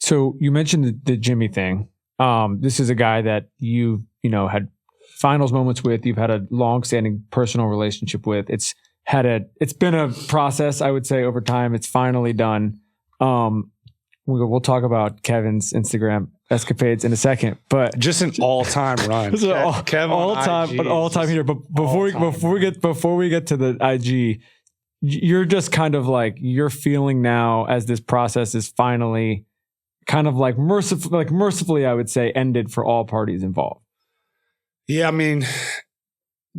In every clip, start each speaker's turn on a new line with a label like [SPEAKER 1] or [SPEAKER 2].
[SPEAKER 1] So you mentioned the Jimmy thing. This is a guy that you had finals moments with. You've had a long-standing personal relationship with. It's been a process, I would say, over time. It's finally done. We'll talk about Kevin's Instagram escapades in a second, but
[SPEAKER 2] just an all-time run.
[SPEAKER 1] Kevin all-time here. But before we get to the IG, you're just kind of like, you're feeling now as this process is finally kind of like mercifully, I would say, ended for all parties involved.
[SPEAKER 2] Yeah, I mean,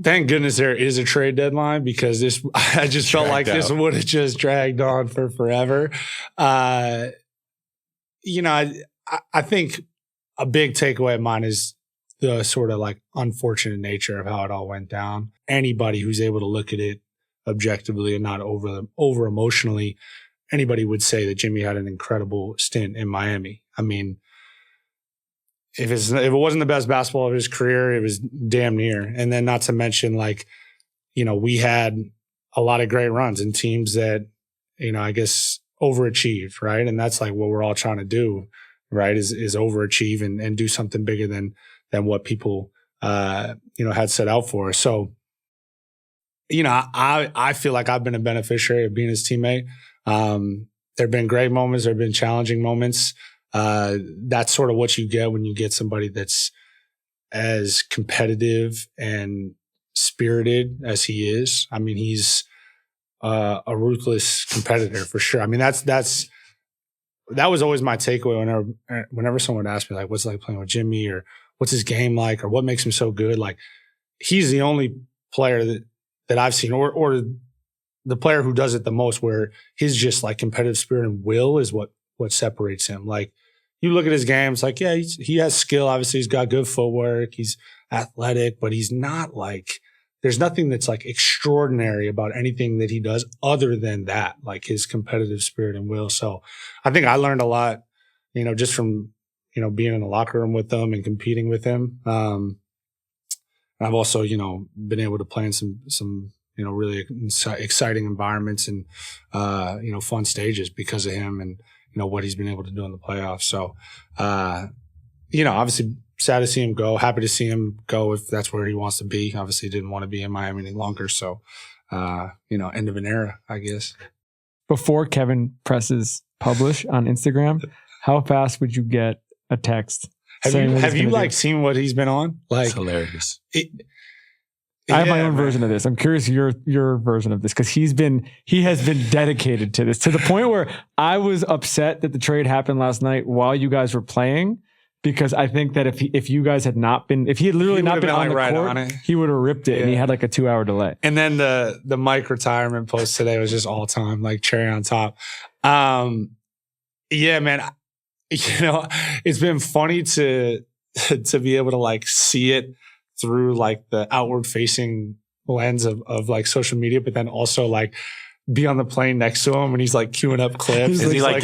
[SPEAKER 2] thank goodness there is a trade deadline, because I just felt like this would have just dragged on for forever. I think a big takeaway of mine is the sort of like unfortunate nature of how it all went down. Anybody who's able to look at it objectively and not over emotionally, anybody would say that Jimmy had an incredible stint in Miami. I mean, if it wasn't the best basketball of his career, it was damn near. And then not to mention, like, we had a lot of great runs and teams that, I guess overachieved, right? And that's like what we're all trying to do, right? Is overachieve and do something bigger than what people, had set out for. So, I feel like I've been a beneficiary of being his teammate. There have been great moments. There have been challenging moments. That's sort of what you get when you get somebody that's as competitive and spirited as he is. I mean, he's a ruthless competitor for sure. I mean, that was always my takeaway whenever someone asked me, like, what's it like playing with Jimmy, or what's his game like, or what makes him so good? Like, he's the only player that I've seen, or the player who does it the most, where his just like competitive spirit and will is what separates him. Like, you look at his game, it's like, yeah, he has skill. Obviously, he's got good footwork. He's athletic, but he's not like, there's nothing that's like extraordinary about anything that he does other than that, like his competitive spirit and will. So I think I learned a lot, just from, being in the locker room with him and competing with him. I've also, been able to play in some really exciting environments and, fun stages because of him and, what he's been able to do in the playoffs. So, obviously sad to see him go, happy to see him go if that's where he wants to be. Obviously didn't want to be in Miami any longer. So, end of an era, I guess.
[SPEAKER 1] Before Kevin presses publish on Instagram, how fast would you get a text?
[SPEAKER 2] Have you seen what he's been on? Like,
[SPEAKER 3] it's hilarious.
[SPEAKER 1] I have my own version of this. I'm curious your version of this, because he has been dedicated to this, to the point where I was upset that the trade happened last night while you guys were playing, because I think that if you guys had not been, if he had literally not been on the court, he would have ripped it, and he had like a 2-hour delay.
[SPEAKER 2] And then the Mike retirement post today was just all time, like cherry on top. Yeah, man. It's been funny to be able to like see it through like the outward facing lens of like social media, but then also like be on the plane next to him and he's like queuing up clips. He's like,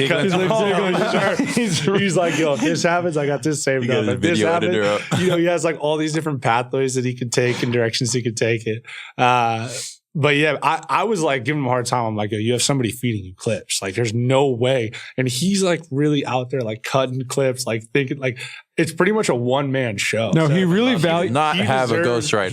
[SPEAKER 2] yo, if this happens, I got this saved up. If this happens, he has like all these different pathways that he could take and directions he could take it. But yeah, I was like giving him a hard time. I'm like, yo, you have somebody feeding you clips. Like, there's no way. And he's like really out there, like cutting clips, like thinking like it's pretty much a one-man show.
[SPEAKER 1] No, he really values
[SPEAKER 3] not have a ghostwriter.